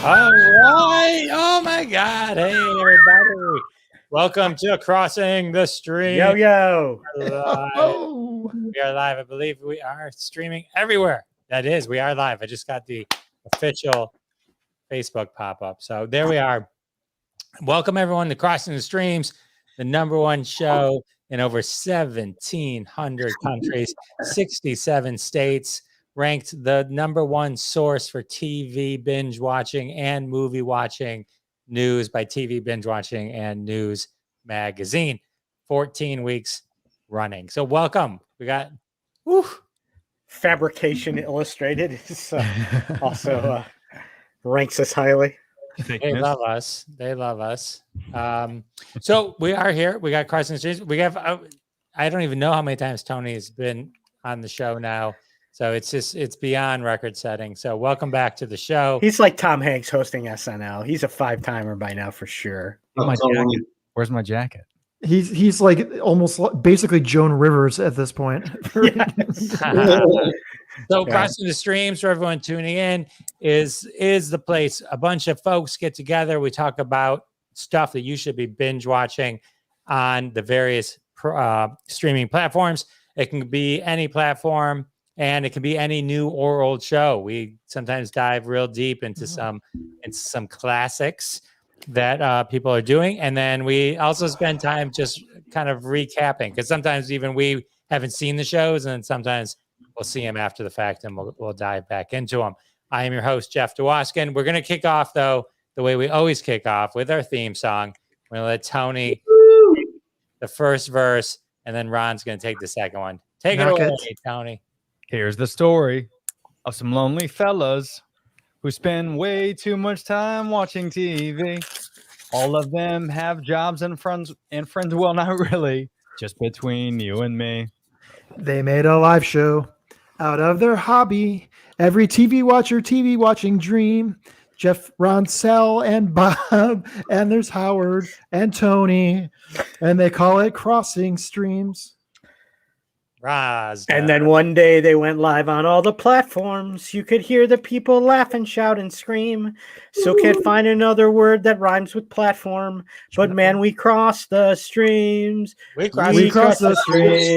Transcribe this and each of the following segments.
All right. Oh my God. Hey, everybody. Welcome to Crossing the Stream. Yo. We are live. I believe we are streaming everywhere. That is, we are live. I just got the official Facebook pop-up. So there we are. Welcome everyone to Crossing the Streams, the #1 show in over 1,700 countries, 67 states, ranked the #1 source for TV binge watching and movie watching news by TV Binge Watching and News Magazine, 14 weeks running. So welcome. We got Fabrication Illustrated is also ranks us highly. They love us. They love us. So we are here. We got Crossing the Streams. We have, I don't even know how many times Tony has been on the show now. So it's beyond record setting. So welcome back to the show. He's like Tom Hanks hosting SNL. He's a 5-timer by now for sure. Where's my jacket? He's like almost basically Joan Rivers at this point. So Crossing the Streams, for everyone tuning in, is the place. A bunch of folks get together. We talk about stuff that you should be binge watching on the various streaming platforms. It can be any platform, and it can be any new or old show. We sometimes dive real deep into some classics that people are doing, and then we also spend time just kind of recapping, because sometimes even we haven't seen the shows, and sometimes we'll see them after the fact, and we'll dive back into them. I am your host, Jeff Dwoskin. We're going to kick off, though, the way we always kick off, with our theme song. We're going to let Tony the first verse, and then Ron's going to take the second one. Take it away, Tony. Here's the story of some lonely fellas who spend way too much time watching TV. All of them have jobs and friends. Well, not really, just between you and me. They made a live show out of their hobby. Every TV watcher, TV watching dream. Jeff, Ron, Sal, and Bob, and there's Howard and Tony, and they call it Crossing Streams. And then one day they went live on all the platforms. You could hear the people laugh and shout and scream. So can't find another word that rhymes with platform. But man, we cross the streams. We cross the streams.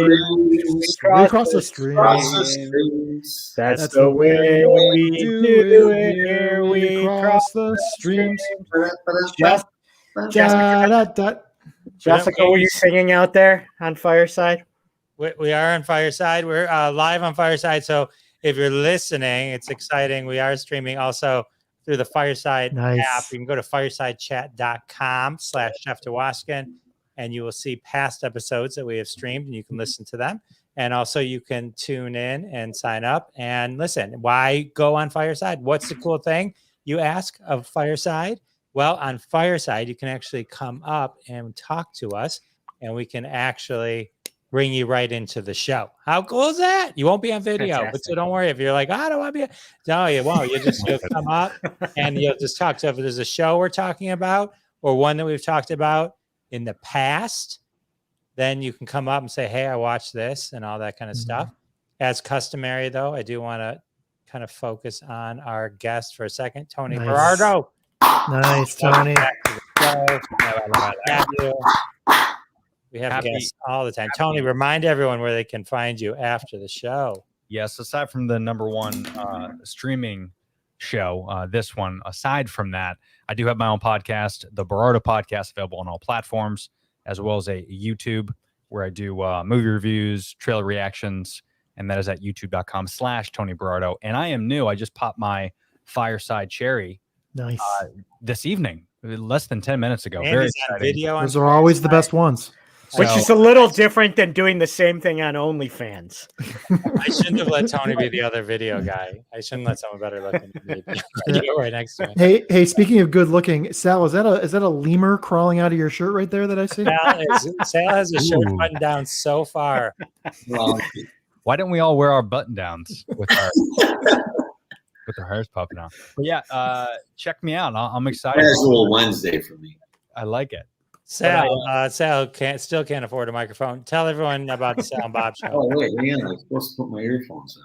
That's the way we do it here. We cross the streams. Jessica, were you singing out there on Fireside? We are on Fireside. We're live on Fireside. So if you're listening, it's exciting. We are streaming also through the Fireside app. You can go to firesidechat.com/Jeff Dwoskin, and you will see past episodes that we have streamed, and you can listen to them. And also you can tune in and sign up and listen. Why go on Fireside? What's the cool thing, you ask, of Fireside? Well, on Fireside, you can actually come up and talk to us, and we can actually bring you right into the show. How cool is that? You won't be on video, but so don't worry if you're like, I don't want to be. No, you won't. You'll come up and you'll just talk. So if there's a show we're talking about or one that we've talked about in the past, then you can come up and say, hey, I watched this and all that kind of stuff. As customary, though, I do want to kind of focus on our guest for a second, Tony Berardo. Nice, Tony. We have guests all the time. Tony, remind everyone where they can find you after the show. Yes, aside from the #1 streaming show, this one, aside from that, I do have my own podcast, the Berardo Podcast, available on all platforms, as well as a YouTube where I do movie reviews, trailer reactions, and that is at youtube.com/Tony Berardo. And I am new. I just popped my Fireside cherry this evening, less than 10 minutes ago. And very exciting. Those are always the best ones. Which is a little different than doing the same thing on OnlyFans. I shouldn't have let Tony be the other video guy. I shouldn't let someone better looking be right next to him. Hey, speaking of good looking, Sal, is that a lemur crawling out of your shirt right there that I see? Sal has a shirt buttoned down so far. Why don't we all wear our button downs with our hairs popping out? But yeah, check me out. I'm excited. That's a little Wednesday for me. I like it. Sal still can't afford a microphone. Tell everyone about the Sal and Bob show. Oh wait, hang on. I'm supposed to put my earphones on.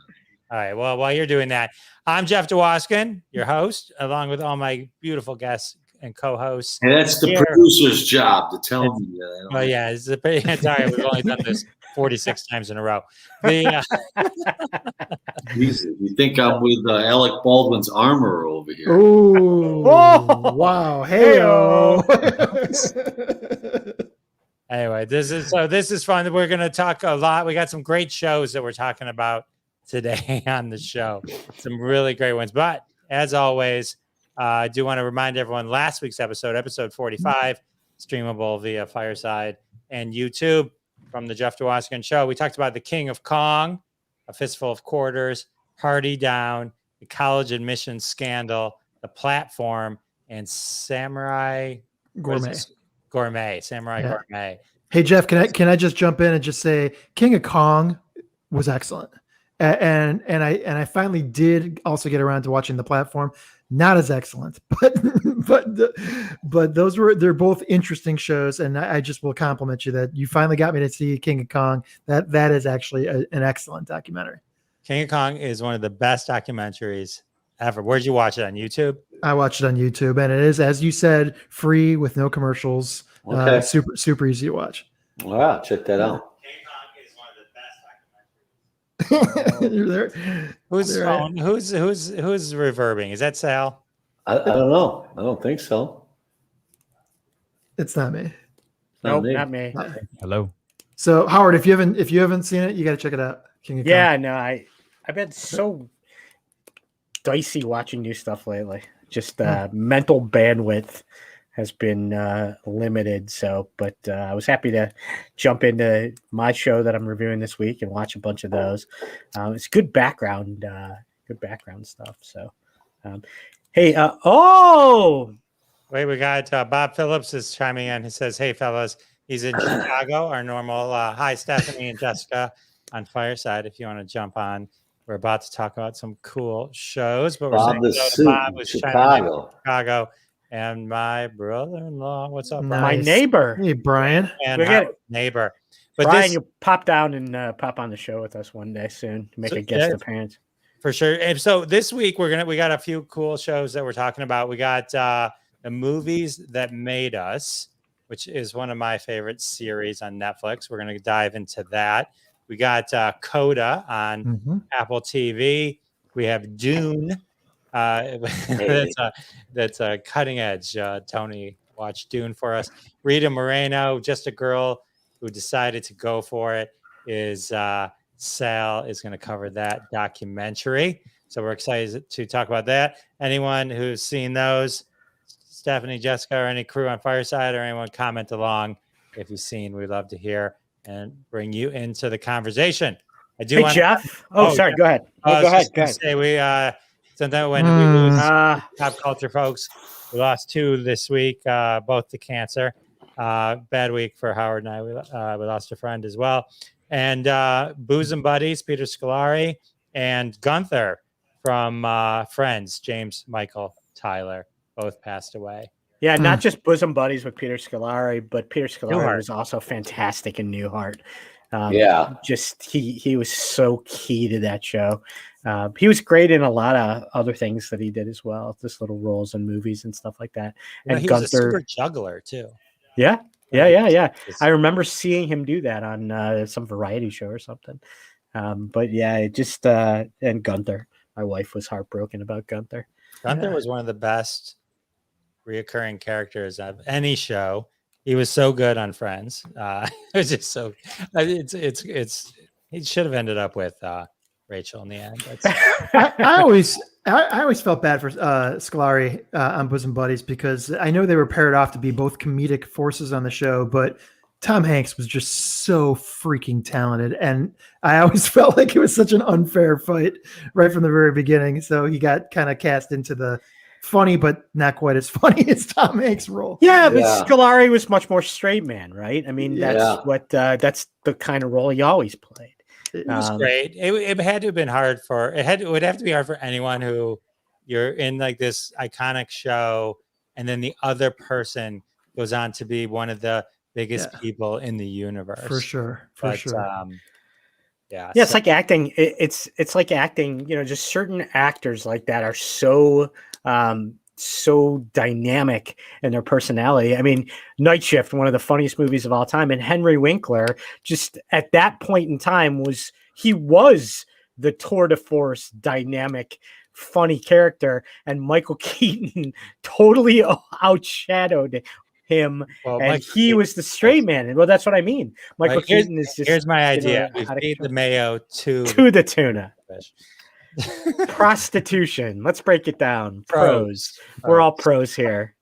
All right. Well, while you're doing that, I'm Jeff Dwoskin, your host, along with all my beautiful guests and co-hosts. And that's the Here. producer's job to tell me that. Oh yeah, it's sorry, we've only done this 46 times in a row. Easy. You think I'm with Alec Baldwin's armor over here? Oh, wow. Hey-o. Anyway, this is fun. We're going to talk a lot. We got some great shows that we're talking about today on the show. Some really great ones. But as always, I do want to remind everyone last week's episode 45, streamable via Fireside and YouTube from the Jeff Dwoskin Show. We talked about The King of Kong, A Fistful of Quarters, Party Down, The College Admissions Scandal, The Platform, and Samurai Gourmet. Samurai Yeah. Gourmet. Hey Jeff, can I just jump in and just say King of Kong was excellent, and I finally did also get around to watching The Platform. Not as excellent, but they're both interesting shows, and I just will compliment you that you finally got me to see King of Kong. That is actually an excellent documentary. King of Kong is one of the best documentaries ever. Where'd you watch it, on YouTube? I watched it on YouTube, and it is, as you said, free with no commercials. Okay. Super easy to watch. Wow, check that out. King of Kong is one of the best documentaries. You're there. Who's They're right. who's reverbing? Is that Sal? I don't know. I don't think so. It's not me. It's Nope, me. not me. Hello. So Howard, if you haven't seen it, you got to check it out. King of Kong. Yeah, no, I've been so dicey watching new stuff lately. Just mental bandwidth has been limited. So, but I was happy to jump into my show that I'm reviewing this week and watch a bunch of those. It's good background stuff. So, hey, Wait, we got Bob Phillips is chiming in. He says, "Hey, fellas, he's in Chicago." Our normal hi, Stephanie and Jessica on Fireside. If you want to jump on, we're about to talk about some cool shows. But we're Bob saying the hello to suit Bob in was chiming in from Chicago. Chicago, and my brother-in-law. What's up, Nice. Brian? my neighbor. Hey, Brian. And We got- our neighbor. But Brian, this, you pop down and pop on the show with us one day soon. Make So, a guest yeah. appearance. for sure. And so this week we got a few cool shows that we're talking about. We got the Movies That Made Us, which is one of my favorite series on Netflix. We're going to dive into that. We got Coda on Mhm. Apple TV. We have Dune. That's a cutting edge. Tony watched Dune for us. Rita Moreno, Just a Girl Who Decided to Go for It, is Sal is going to cover that documentary. So we're excited to talk about that. Anyone who's seen those, Stephanie, Jessica, or any crew on Fireside, or anyone comment along if you've seen, we'd love to hear and bring you into the conversation. I do Hey, want Jeff. Oh, Sorry. yeah. Go ahead. I was Go ahead. just Go gonna ahead. say we sometimes when we lose pop culture folks, we lost 2 this week, both to cancer. Bad week for Howard and I. We lost a friend as well. And Bosom Buddies, Peter Scolari, and Gunther from Friends, James Michael Tyler, both passed away. Yeah, not just bosom buddies with Peter Scolari, but Peter Scolari Newhart. was also fantastic in Newhart. Yeah. Just he was so key to that show. He was great in a lot of other things that he did as well, just little roles in movies and stuff like that. You know, And he was a Gunther, super juggler too. yeah. It's- I remember seeing him do that on some variety show or something. But yeah, it just and Gunther. My wife was heartbroken about Gunther. Gunther was one of the best reoccurring characters of any show. He was so good on Friends. It was just so. It's. He should have ended up with Rachel in the end. That's, I always felt bad for Scolari on Bosom Buddies because I know they were paired off to be both comedic forces on the show, but Tom Hanks was just so freaking talented, and I always felt like it was such an unfair fight right from the very beginning. So he got kind of cast into the funny, but not quite as funny as Tom Hanks' role. Yeah, but Yeah. Scolari was much more straight man, right? I mean, Yeah. that's the kind of role he always played. it was great. It had to have been hard for it would have to be hard for anyone who you're in like this iconic show, and then the other person goes on to be one of the biggest Yeah. people in the universe. For sure. But, Yeah. Yeah, it's like acting. It's like acting. Just certain actors like that are so so dynamic in their personality. I mean, Night Shift, one of the funniest movies of all time, and Henry Winkler, just at that point in time, was the tour de force, dynamic, funny character, and Michael Keaton totally outshadowed him, Well, and Michael he Keaton- was the straight man. And well, that's what I mean. Michael Right, here's- Keaton is just Here's my idea. We out of feed the control. mayo to To the tuna. fish. Prostitution. Let's break it down. Pros. Pros. We're all pros here.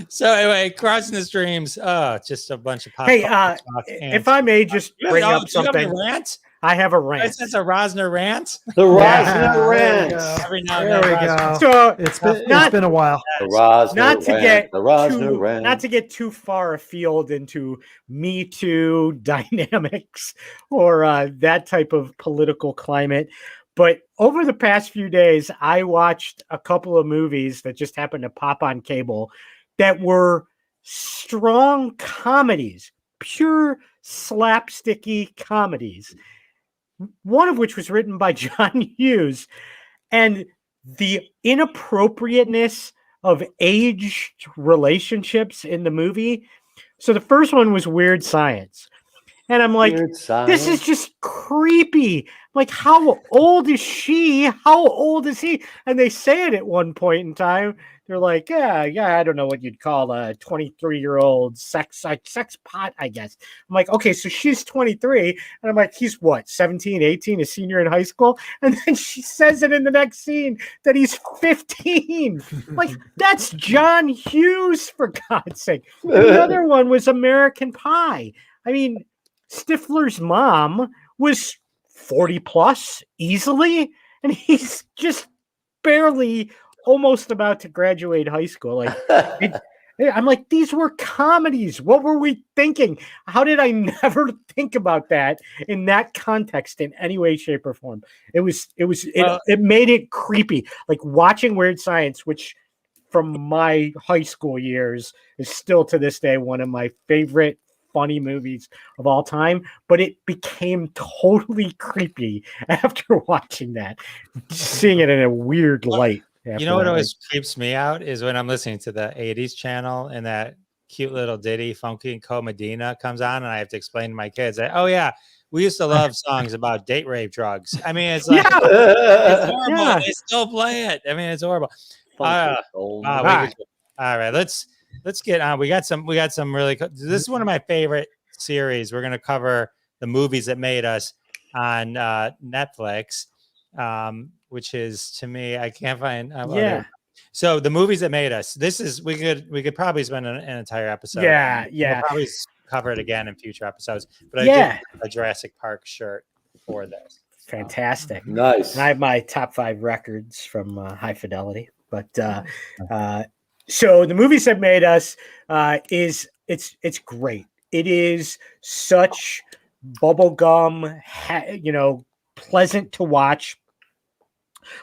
So anyway, crossing the streams. Oh, just a bunch of pop. Hey, culture talk if I may just bring up do you have a something, rant? I have a rant. That's a Rosner rant. The Yeah, Rosner there we Rant. go. Every now and There then, we Rosner. go. So It's been a while. The Rosner not to Rant. get The Rosner too, Rant. not to get too far afield into Me Too dynamics or that type of political climate, but over the past few days, I watched a couple of movies that just happened to pop on cable that were strong comedies, pure slapsticky comedies. One of which was written by John Hughes, and the inappropriateness of aged relationships in the movie. So the first one was Weird Science. And I'm like, Weird this Science. is just creepy. Like, how old is she? How old is he? And they say it at one point in time. They're like, yeah, I don't know what you'd call a 23-year-old sex pot, I guess. I'm like, okay, so she's 23. And I'm like, he's what, 17, 18, a senior in high school? And then she says it in the next scene that he's 15. Like, that's John Hughes, for God's sake. And the other one was American Pie. I mean, Stifler's mom was 40 plus easily, and he's just barely almost about to graduate high school. Like, I'm like, these were comedies. What were we thinking? How did I never think about that in that context in any way, shape, or form? It made it creepy. Like watching Weird Science, which from my high school years is still to this day one of my favorite funny movies of all time, but it became totally creepy after watching that, seeing it in a weird light. You know what always creeps me out is when I'm listening to the 80s channel and that cute little ditty Funky and Co Medina comes on, and I have to explain to my kids that, oh yeah, we used to love songs about date rape drugs. I mean, it's like it's horrible. Yeah. They still play it. I mean, it's horrible. Funky All Soul. right, let's get on. We got some really this is one of my favorite series. We're going to cover the movies that made us on Netflix, which is, to me, I can't find so the movies that made us. This is we could probably spend an entire episode. We'll probably cover it again in future episodes, but I did a Jurassic Park shirt for this. Fantastic. Nice. And I have my top 5 records from High Fidelity. But so the movies that made us it's great. It is such bubblegum, pleasant to watch,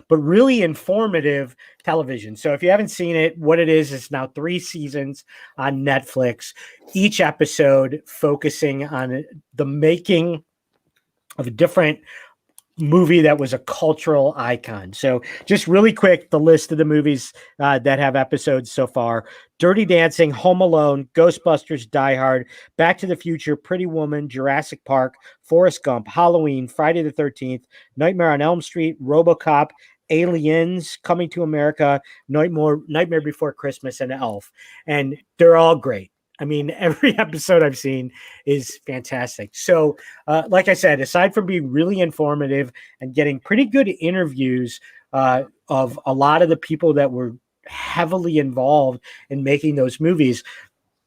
but really informative television. So if you haven't seen it, what it is now 3 seasons on Netflix, each episode focusing on the making of a different movie that was a cultural icon. So just really quick, the list of the movies that have episodes so far: Dirty Dancing, Home Alone, Ghostbusters, Die Hard, Back to the Future, Pretty Woman, Jurassic Park, Forrest Gump, Halloween, Friday the 13th, Nightmare on Elm Street, RoboCop, Aliens, Coming to America, Nightmare Before Christmas, and Elf. And they're all great. I mean, every episode I've seen is fantastic. So, like I said, aside from being really informative and getting pretty good interviews of a lot of the people that were heavily involved in making those movies,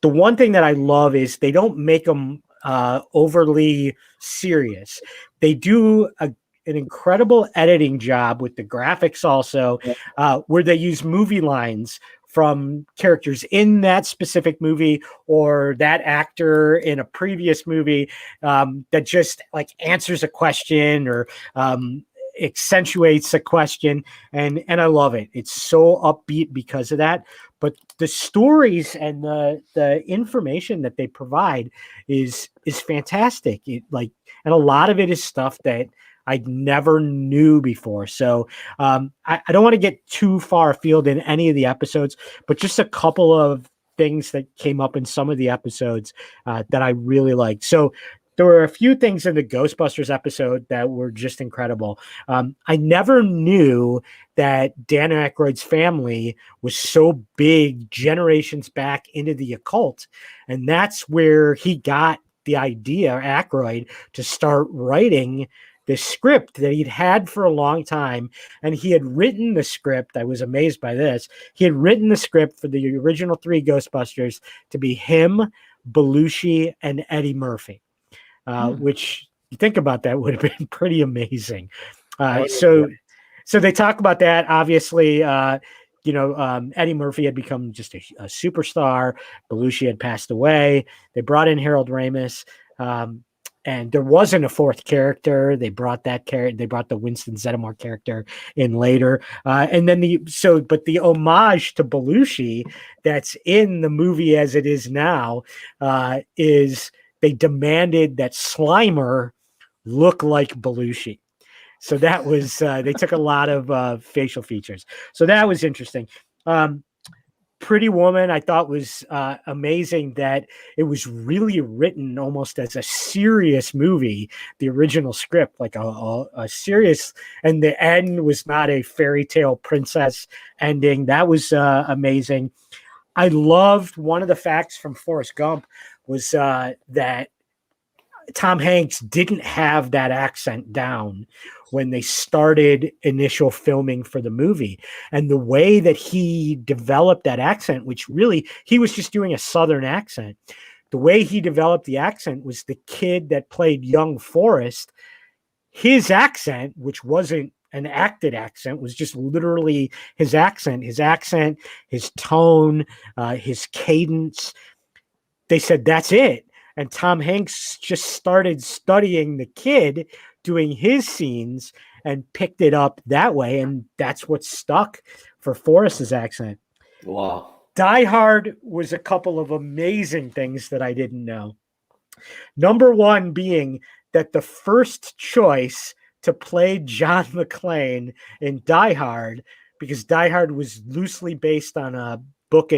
the one thing that I love is they don't make them overly serious. They do an incredible editing job with the graphics also, where they use movie lines from characters in that specific movie or that actor in a previous movie that just like answers a question or accentuates a question, and I love it. It's so upbeat because of that. But the stories and the information that they provide is fantastic. And a lot of it is stuff that I never knew before. So I don't want to get too far afield in any of the episodes, but just a couple of things that came up in some of the episodes that I really liked. So there were a few things in the Ghostbusters episode that were just incredible. I never knew that Dan Aykroyd's family was so big generations back into the occult. And that's where he got the idea, Aykroyd, to start writing this script that he'd had for a long time. And he had written the script. I was amazed by this. He had written the script for the original 3 Ghostbusters to be him, Belushi, and Eddie Murphy. Which you think about that would have been pretty amazing. So they talk about that. Obviously, Eddie Murphy had become just a superstar. Belushi had passed away. They brought in Harold Ramis, and there wasn't a 4th character. They brought that character. They brought the Winston Zeddemore character in later, and then but the homage to Belushi that's in the movie as it is now is. They demanded that Slimer look like Belushi. So that was, they took a lot of facial features. So that was interesting. Pretty Woman, I thought was amazing that it was really written almost as a serious movie, the original script, like a serious, and the end was not a fairy tale princess ending. That was amazing. I loved one of the facts from Forrest Gump was that Tom Hanks didn't have that accent down when they started initial filming for the movie. And the way that he developed that accent, which really, he was just doing a Southern accent. The way he developed the accent was the kid that played young Forrest. His accent, which wasn't an acted accent, was just literally his accent, his tone, his cadence. They said, that's it. And Tom Hanks just started studying the kid doing his scenes and picked it up that way. And that's what stuck for Forrest's accent. Wow. Die Hard was a couple of amazing things that I didn't know. Number one being that the first choice to play John McClane in Die Hard, because Die Hard was loosely based on a book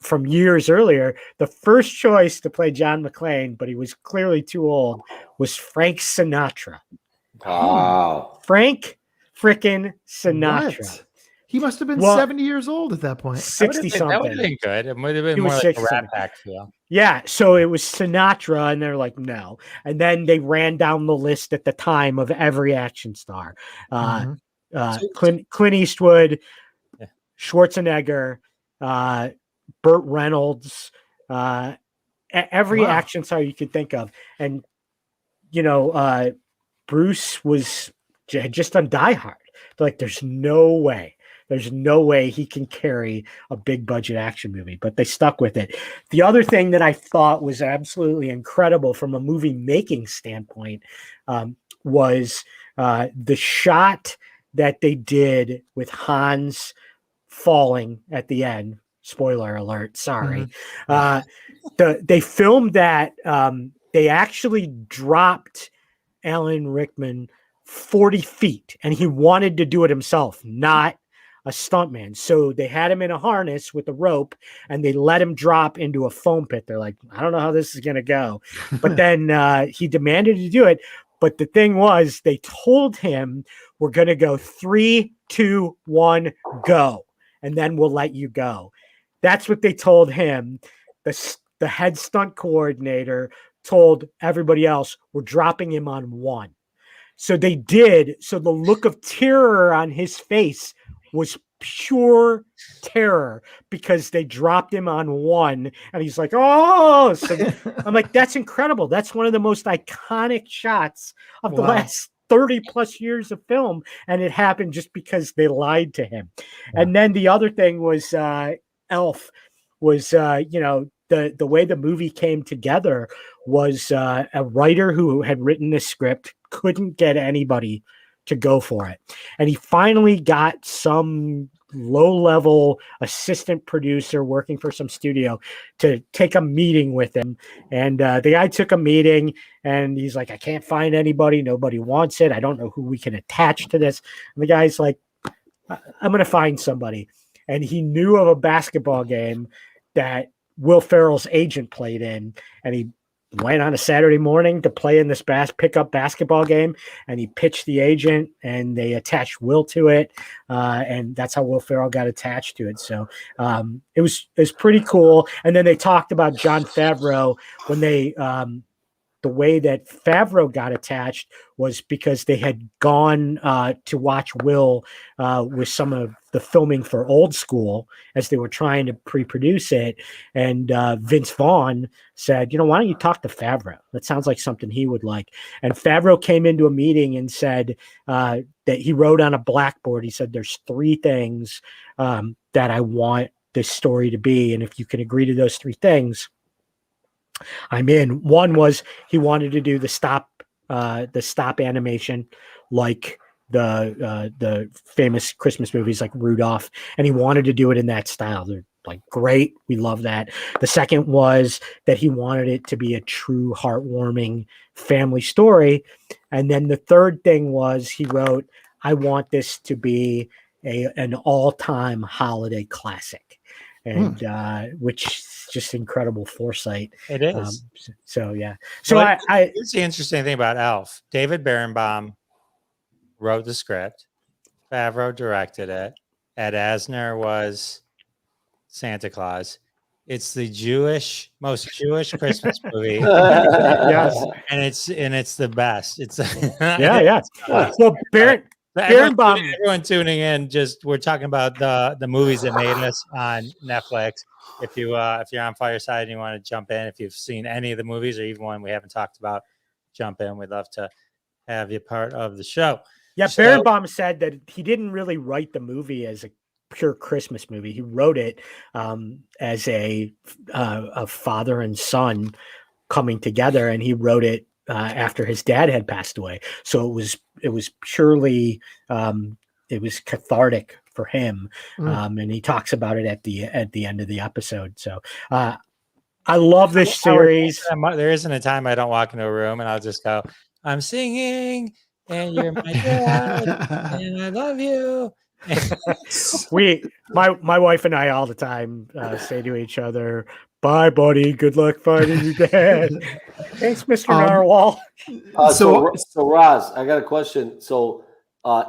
from years earlier, the first choice to play John McClane, but he was clearly too old, was Frank Sinatra. Wow. Frank frickin' Sinatra. What? He must have been 70 years old at that point. 60 something. That would have been good. It would have been He was more like a 60. Rat Pack feel. Yeah, so it was Sinatra, and they're like, no. And then they ran down the list at the time of every action star. Clint Eastwood, Schwarzenegger, Burt Reynolds, every action star you could think of. And, Bruce had just done Die Hard. They're like, there's no way he can carry a big budget action movie, but they stuck with it. The other thing that I thought was absolutely incredible from a movie making standpoint was the shot that they did with Hans falling at the end. Spoiler alert. Sorry. They filmed that. They actually dropped Alan Rickman 40 feet, and he wanted to do it himself, not a stuntman. So they had him in a harness with a rope, and they let him drop into a foam pit. They're like, I don't know how this is going to go. But then he demanded to do it. But the thing was, they told him, we're going to go 3, 2, 1, go. And then we'll let you go. That's what they told him. The head stunt coordinator told everybody else, we're dropping him on 1. So they did. So the look of terror on his face was pure terror because they dropped him on 1, and he's like, oh, so I'm like, that's incredible. That's one of the most iconic shots of the last 30 plus years of film. And it happened just because they lied to him. And then the other thing was Elf was, the way the movie came together was a writer who had written this script couldn't get anybody to go for it. And he finally got some low-level assistant producer working for some studio to take a meeting with him. And the guy took a meeting and he's like, I can't find anybody. Nobody wants it. I don't know who we can attach to this. And the guy's like, I'm going to find somebody. And he knew of a basketball game that Will Ferrell's agent played in. And he went on a Saturday morning to play in this pickup basketball game, and he pitched the agent, and they attached Will to it, and that's how Will Ferrell got attached to it. So it was pretty cool. And then they talked about Jon Favreau when they the way that Favreau got attached was because they had gone to watch Will with some of the filming for Old School as they were trying to pre-produce it. And Vince Vaughn said, why don't you talk to Favreau? That sounds like something he would like. And Favreau came into a meeting and said that he wrote on a blackboard, he said, there's 3 things that I want this story to be. And if you can agree to those 3 things, I'm in. One was he wanted to do the stop animation like the famous Christmas movies like Rudolph, and he wanted to do it in that style. They're like, great, we love that. The second was that he wanted it to be a true heartwarming family story. And then the third thing was he wrote, I want this to be an all-time holiday classic. And which is just incredible foresight. It is. So yeah. So here's the interesting thing about Elf. David Berenbaum wrote the script. Favreau directed it. Ed Asner was Santa Claus. It's the most Jewish Christmas movie. Yes. And it's the best. It's yeah. Well, everyone tuning in, we're talking about the movies that made us on Netflix. If you're on Fireside and you want to jump in, if you've seen any of the movies or even one we haven't talked about, jump in. We'd love to have you part of the show. Yeah, Berenbaum said that he didn't really write the movie as a pure Christmas movie. He wrote it as a father and son coming together, and he wrote it after his dad had passed away. So it was purely it was cathartic for him, and he talks about it at the end of the episode. So I love this series. There isn't a time I don't walk into a room and I'll just go, I'm singing, and you're my dad, and I love you. My wife and I all the time say to each other, bye, buddy. Good luck finding your dad. Thanks, Mr. Narwhal. So Roz, I got a question. So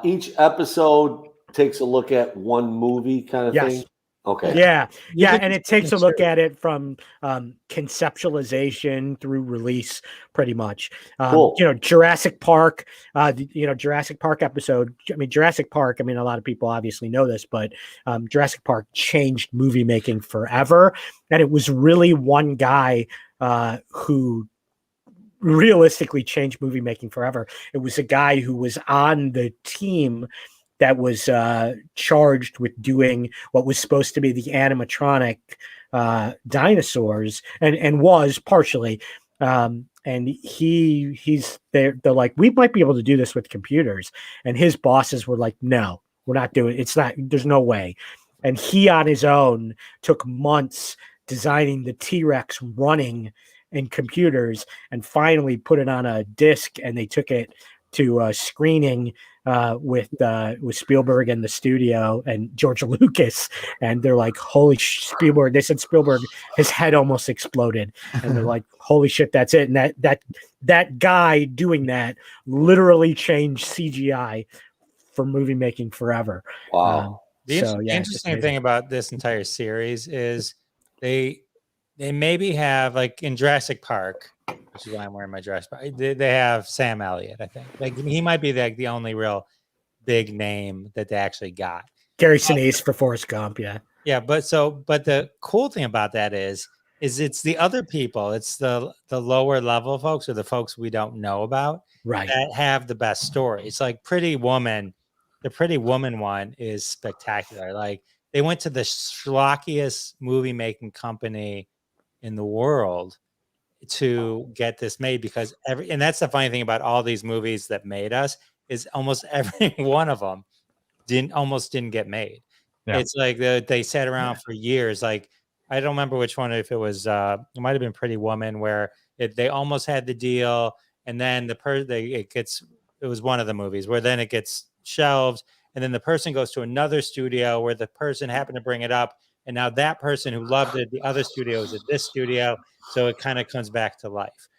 each episode takes a look at one movie kind of thing? Okay. Yeah. And it takes a look at it from conceptualization through release, pretty much. Cool. Jurassic Park, Jurassic Park episode. Jurassic Park, a lot of people obviously know this, but Jurassic Park changed movie making forever. And it was really one guy who realistically changed movie making forever. It was a guy who was on the team that was charged with doing what was supposed to be the animatronic dinosaurs, and was partially. And he's there. They're like, we might be able to do this with computers. And his bosses were like, no, we're not doing it. It's not. There's no way. And he on his own took months designing the T-Rex running in computers, and finally put it on a disc. And they took it to a screening with Spielberg and the studio and George Lucas, and they're like, holy Spielberg. They said Spielberg, his head almost exploded, and they're like, holy shit, that's it. And that guy doing that literally changed CGI for movie making forever. Wow. The interesting thing about this entire series is they maybe have, like in Jurassic Park, which is why I'm wearing my Jurassic Park, they have Sam Elliott, I think. Like, he might be the only real big name that they actually got. Gary Sinise for Forrest Gump, yeah. Yeah, but the cool thing about that is it's the other people, it's the lower level folks, or the folks we don't know about, right, that have the best story. It's like Pretty Woman. The Pretty Woman one is spectacular. Like, they went to the schlockiest movie making company in the world to get this made, because and that's the funny thing about all these movies that made us, is almost every one of them didn't get made. Yeah. It's like they sat around for years. Like, I don't remember which one, if it was it might have been Pretty Woman, where they almost had the deal, and then it was one of the movies where then it gets shelved, and then the person goes to another studio where the person happened to bring it up, and now that person who loved it, the other studio, is at this studio, so it kind of comes back to life.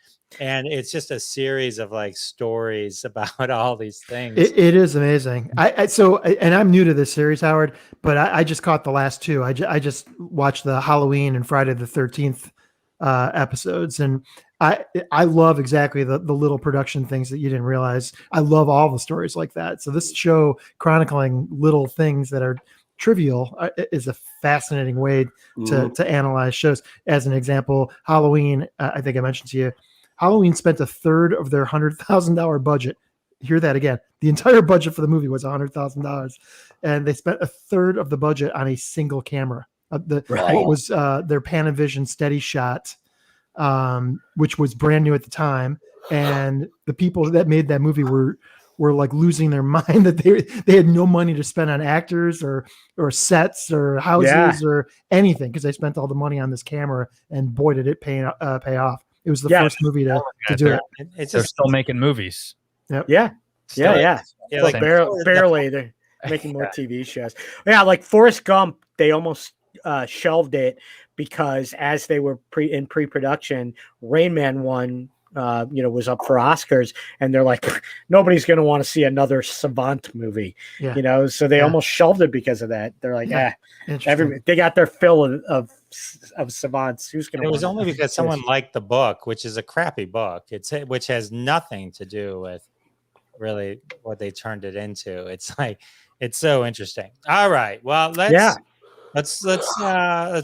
And it's just a series of like stories about all these things. It is amazing. And I'm new to this series, Howard, but I just caught the last two. I just watched the Halloween and Friday the 13th episodes, and I love exactly the little production things that you didn't realize. I love all the stories like that. So this show chronicling little things that are trivial is a fascinating way to analyze shows. As an example, Halloween, I think I mentioned to you, Halloween spent a third of their $100,000 budget. Hear that again. The entire budget for the movie was $100,000, and they spent a third of the budget on a single camera. What was their Panavision Steady Shot, which was brand new at the time, and the people that made that movie were like losing their mind that they had no money to spend on actors or sets or houses or anything, because they spent all the money on this camera, and boy did it pay off. It was the first movie to do it. They're still making movies. Yep. Yeah. Like barely. They're making more TV shows. Yeah, like Forrest Gump, they almost shelved it because as they were in pre-production, Rain Man 1 was up for Oscars, and they're like, nobody's going to want to see another Savant movie, so they almost shelved it because of that. They're like, they got their fill of Savants. Who's going to? It was only because someone liked the book, which is a crappy book. Which has nothing to do with really what they turned it into. It's like, it's so interesting. All right, well, let's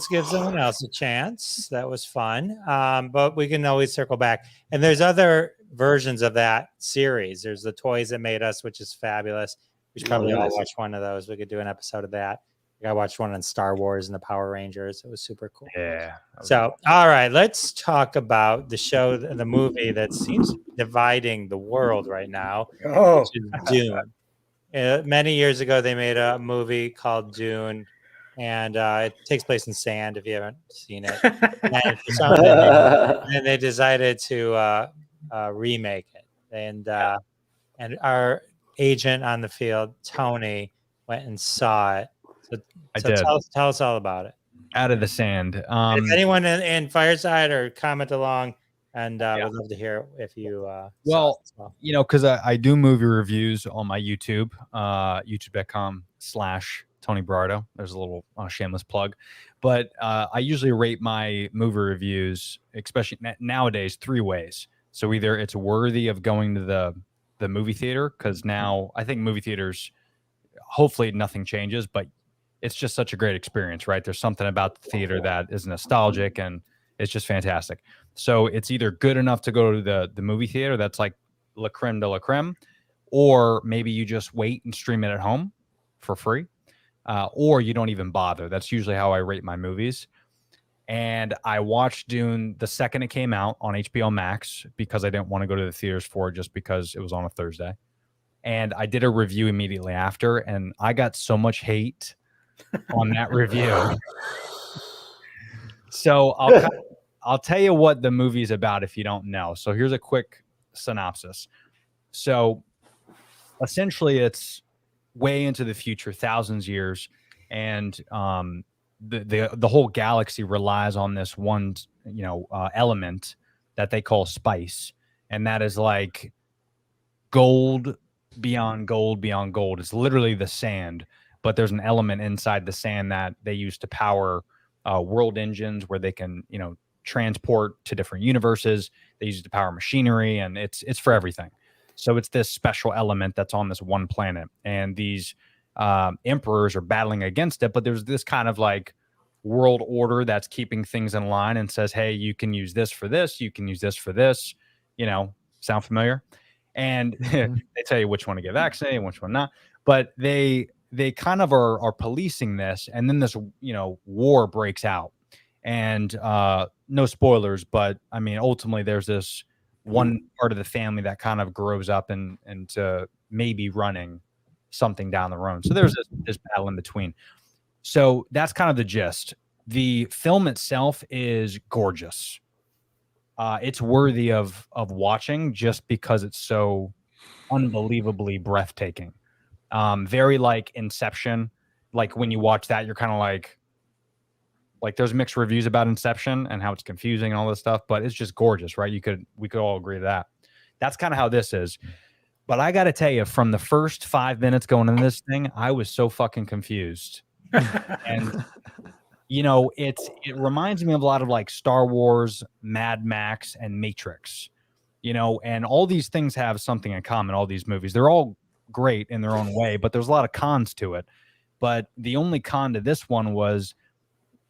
give someone else a chance. That was fun. But we can always circle back. And there's other versions of that series. There's The Toys That Made Us, which is fabulous. We should probably all watch one of those. We could do an episode of that. I watched one on Star Wars and the Power Rangers. It was super cool. Yeah. So, all right, let's talk about the movie that seems dividing the world right now, which is Dune. Many years ago, they made a movie called Dune, and it takes place in sand, if you haven't seen it. And for some reason, they decided to remake it. And our agent on the field, Tony, went and saw it. So tell us all about it. Out of the Sand. If anyone in Fireside, or comment along, and would love to hear if you because I do movie reviews on my YouTube, youtube.com/Tony Berardo. There's a little shameless plug, but I usually rate my movie reviews, especially nowadays, 3 ways. So either it's worthy of going to the movie theater, because now I think movie theaters, hopefully nothing changes, but it's just such a great experience, right? There's something about the theater that is nostalgic, and it's just fantastic. So it's either good enough to go to the movie theater, that's like la creme de la creme, or maybe you just wait and stream it at home for free, or you don't even bother. That's usually how I rate my movies. And I watched Dune the second it came out on HBO Max, because I didn't want to go to the theaters for it, just because it was on a Thursday. And I did a review immediately after, and I got so much hate on that review. So I'll tell you what the movie's about if you don't know. So here's a quick synopsis. So essentially, it's way into the future, thousands of years, and the whole galaxy relies on this one element that they call spice, and that is like gold beyond gold beyond gold. It's literally the sand, but there's an element inside the sand that they use to power world engines, where they can transport to different universes. They use it to power machinery, and it's for everything. So it's this special element that's on this one planet, and these emperors are battling against it, but there's this kind of like world order that's keeping things in line and says, hey, you can use this for this, you can use this for this. Sound familiar? And they tell you which one to get vaccinated and which one not, but they kind of are policing this, and then this war breaks out, And no spoilers, but I mean, ultimately, there's this one part of the family that kind of grows up into maybe running something down the road. So there's this battle in between. So that's kind of the gist. The film itself is gorgeous. It's worthy of watching just because it's so unbelievably breathtaking. Very like Inception. Like when you watch that, you're kind of like there's mixed reviews about Inception and how it's confusing and all this stuff, but it's just gorgeous, right? We could all agree to that. That's kind of how this is. But I got to tell you, from the first 5 minutes going into this thing, I was so fucking confused. And you know, it reminds me of a lot of like Star Wars, Mad Max, and Matrix. You know, and all these things have something in common. All these movies, they're all great in their own way, but there's a lot of cons to it. But the only con to this one was,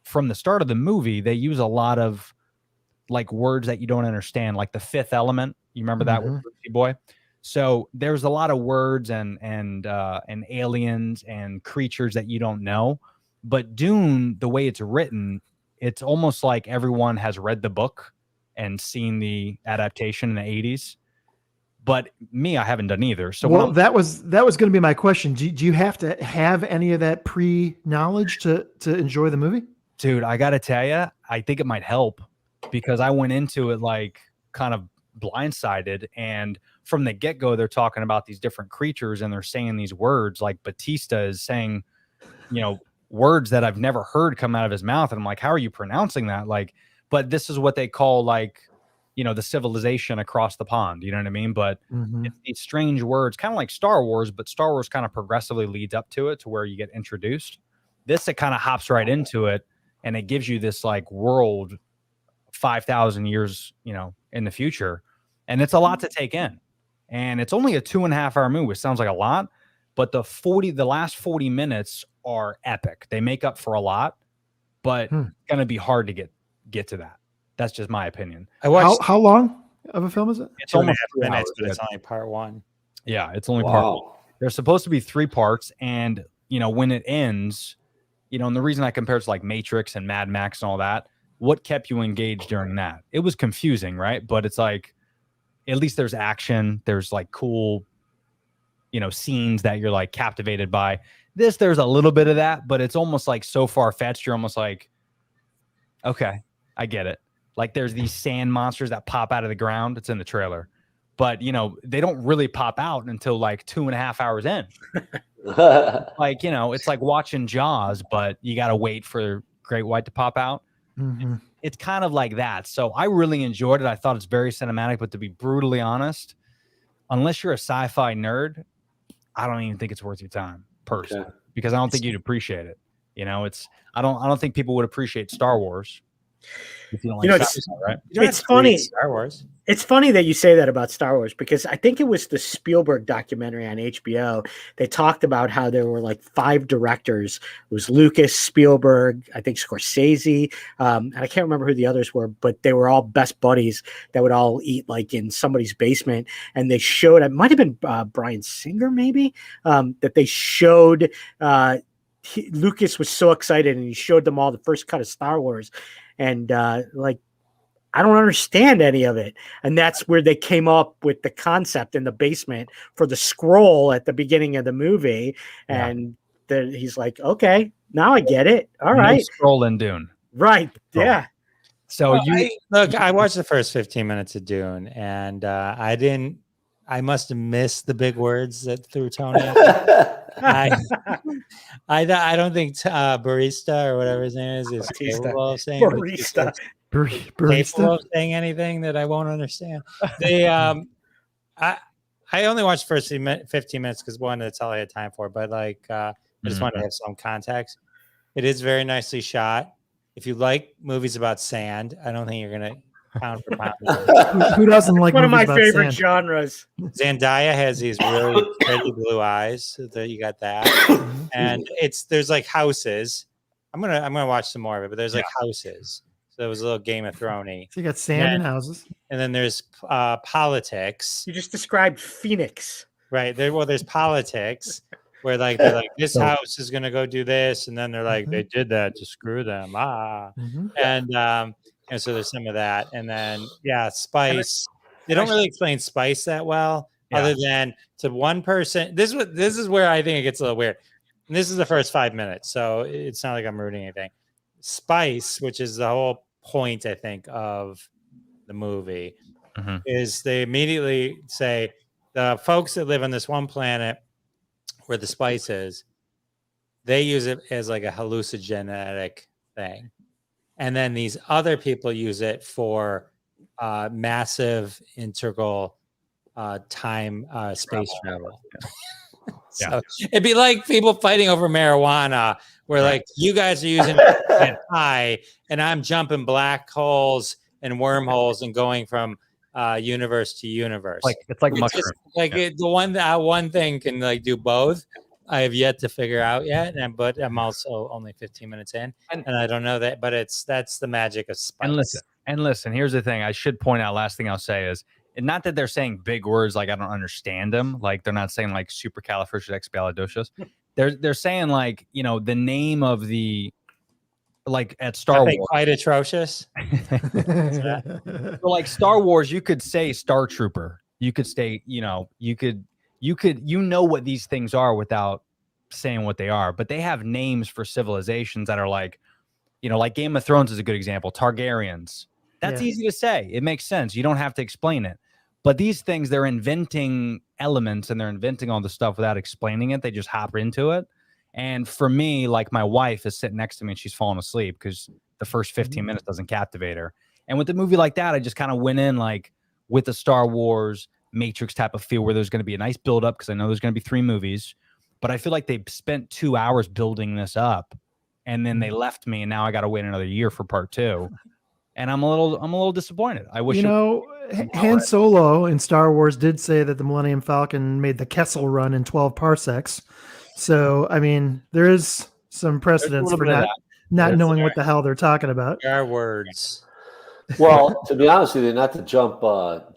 from the start of the movie, they use a lot of like words that you don't understand, like the fifth element. You remember that with Brucey Boy? So there's a lot of words and aliens and creatures that you don't know. But Dune, the way it's written, it's almost like everyone has read the book and seen the adaptation in the 80s. But me, I haven't done either. So well, that was going to be my question. Do you have to have any of that pre-knowledge to enjoy the movie? Dude, I got to tell you, I think it might help, because I went into it like kind of blindsided. And from the get-go, they're talking about these different creatures and they're saying these words. Like Batista is saying, you know, words that I've never heard come out of his mouth. And I'm like, how are you pronouncing that? Like, but this is what they call like, you know, the civilization across the pond. You know what I mean? But it's these strange words, kind of like Star Wars, but Star Wars kind of progressively leads up to it to where you get introduced. This, it kind of hops right into it. And it gives you this like world 5,000 years, you know, in the future. And it's a lot to take in. And it's only a 2.5-hour movie, which sounds like a lot, but the last 40 minutes are epic. They make up for a lot, but it's going to be hard to get to that. That's just my opinion. I watched How long of a film is it? It's 2.5 almost minutes, but hours. it's only part one. Yeah, it's only part one. There's supposed to be 3 parts. And, you know, when it ends, you know, and the reason I compare it to like Matrix and Mad Max and all that, what kept you engaged during that? It was confusing, right? But it's like, at least there's action. There's like cool, you know, scenes that you're like captivated by. This, there's a little bit of that, but it's almost like so far-fetched. You're almost like, okay, I get it. Like there's these sand monsters that pop out of the ground. It's in the trailer. But, you know, they don't really pop out until like 2.5 hours in. Like, you know, it's like watching Jaws, but you got to wait for Great White to pop out. It's kind of like that. So I really enjoyed it. I thought it's very cinematic, but to be brutally honest, unless you're a sci-fi nerd, I don't even think it's worth your time personally, because I don't think you'd appreciate it. You know, I don't think people would appreciate Star Wars. If you don't like sci-fi, right? It's funny. Star Wars. It's funny that you say that about Star Wars, because I think it was the Spielberg documentary on HBO. They talked about how there were like 5 directors. It was Lucas, Spielberg, I think Scorsese, and I can't remember who the others were, but they were all best buddies that would all eat like in somebody's basement. And they showed, it might have been Bryan Singer maybe, that they showed Lucas was so excited and he showed them all the first cut of Star Wars. And like, I don't understand any of it. And that's where they came up with the concept in the basement for the scroll at the beginning of the movie. And he's like, okay, now I get it. All right. Scroll in Dune. Right. Yeah. So I watched the first 15 minutes of Dune, and I must have missed the big words that threw Tony. I don't think Barista or whatever his name is capable of saying Barista. Capable of saying anything that I won't understand. I only watched the first 15 minutes because one, that's all I had time for. But like, I just wanted to have some context. It is very nicely shot. If you like movies about sand, I don't think you're gonna pound for pound. Who doesn't like one of my movies about favorite sand? genres? Zendaya has these really pretty blue eyes. So that you got that, and there's like houses. I'm gonna watch some more of it, but there's like houses. So it was a little Game of Thrones-y. So you got sand and houses, and then there's politics. You just described Phoenix, right? There's politics, where like they're like, this house is gonna go do this, and then they're like, they did that to screw them. And so there's some of that, and then spice. They don't really explain spice that well, other than to one person. This is where I think it gets a little weird. And this is the first 5 minutes, so it's not like I'm ruining anything. Spice, which is the whole point, I think, of the movie, is they immediately say the folks that live on this one planet where the spice is, they use it as like a hallucinogenic thing. And then these other people use it for massive integral time space travel. So it'd be like people fighting over marijuana, where like you guys are using it high, and I'm jumping black holes and wormholes and going from universe to universe. Like it's like mushroom. The one thing can like do both. I have yet to figure out yet, but I'm also only 15 minutes in, and I don't know that. But that's the magic of spice. And listen. Here's the thing. I should point out. Last thing I'll say is, and not that they're saying big words like I don't understand them. Like they're not saying like supercalifragilisticexpialidocious. They're saying like, you know, the name of the, like at Star Wars, quite atrocious. So like Star Wars, you could say Star Trooper. You could say, you know, you know what these things are without saying what they are. But they have names for civilizations that are like, you know, like Game of Thrones is a good example. Targaryens. That's easy to say. It makes sense. You don't have to explain it. But these things, they're inventing elements and they're inventing all the stuff without explaining it. They just hop into it. And for me, like my wife is sitting next to me and she's falling asleep because the first 15 minutes doesn't captivate her. And with a movie like that, I just kind of went in like with a Star Wars Matrix type of feel where there's going to be a nice build up because I know there's going to be 3 movies. But I feel like they spent 2 hours building this up and then they left me and now I got to wait another year for part 2. And I'm a little disappointed. I wish Han Solo in Star Wars did say that the Millennium Falcon made the Kessel Run in 12 parsecs. So I mean, there is some precedence for not knowing what the hell they're talking about. Our words. Well, to be honest with you, not to jump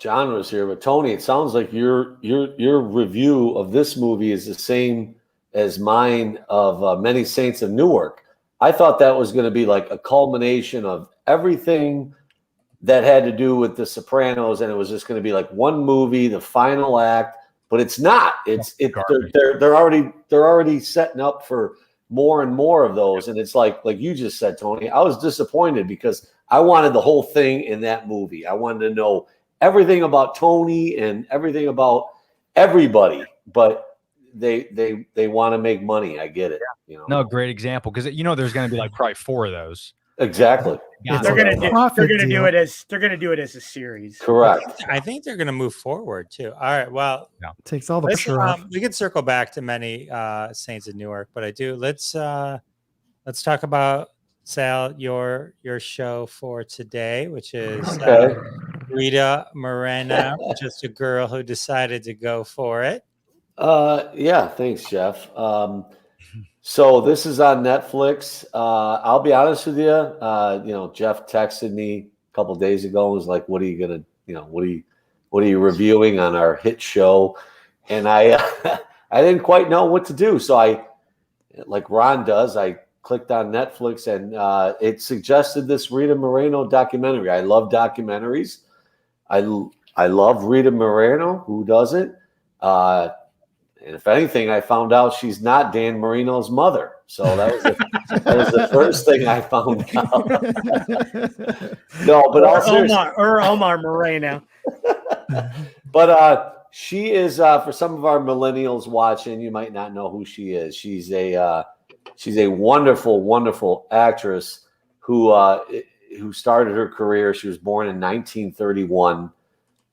genres here, but Tony, it sounds like your review of this movie is the same as mine of Many Saints of Newark. I thought that was going to be like a culmination of everything that had to do with The Sopranos, and it was just going to be like one movie, the final act. But it's not. They're already setting up for more and more of those, and it's like you just said, Tony. I was disappointed because I wanted the whole thing in that movie. I wanted to know everything about Tony and everything about everybody, but they want to make money. I get it. You know. No, great example because there's going to be like probably 4 of those. Exactly. They're going to do it as a series. Correct. I think they're going to move forward too. All right. Well, takes all the pressure off. We can circle back to Many Saints of Newark, but let's talk about Sal, your show for today, which is Rita Moreno, just a girl who decided to go for it. Yeah. Thanks, Jeff. So this is on Netflix. I'll be honest with you. Jeff texted me a couple of days ago and was like, "What are you gonna? What are you reviewing on our hit show?" And I didn't quite know what to do. So I, like Ron does, I clicked on Netflix and it suggested this Rita Moreno documentary. I love documentaries. I love Rita Moreno. Who doesn't? And if anything, I found out she's not Dan Marino's mother. So that was the first thing I found out. No, but Omar Moreno. But she is for some of our millennials watching. You might not know who she is. She's a wonderful, wonderful actress who started her career. She was born in 1931.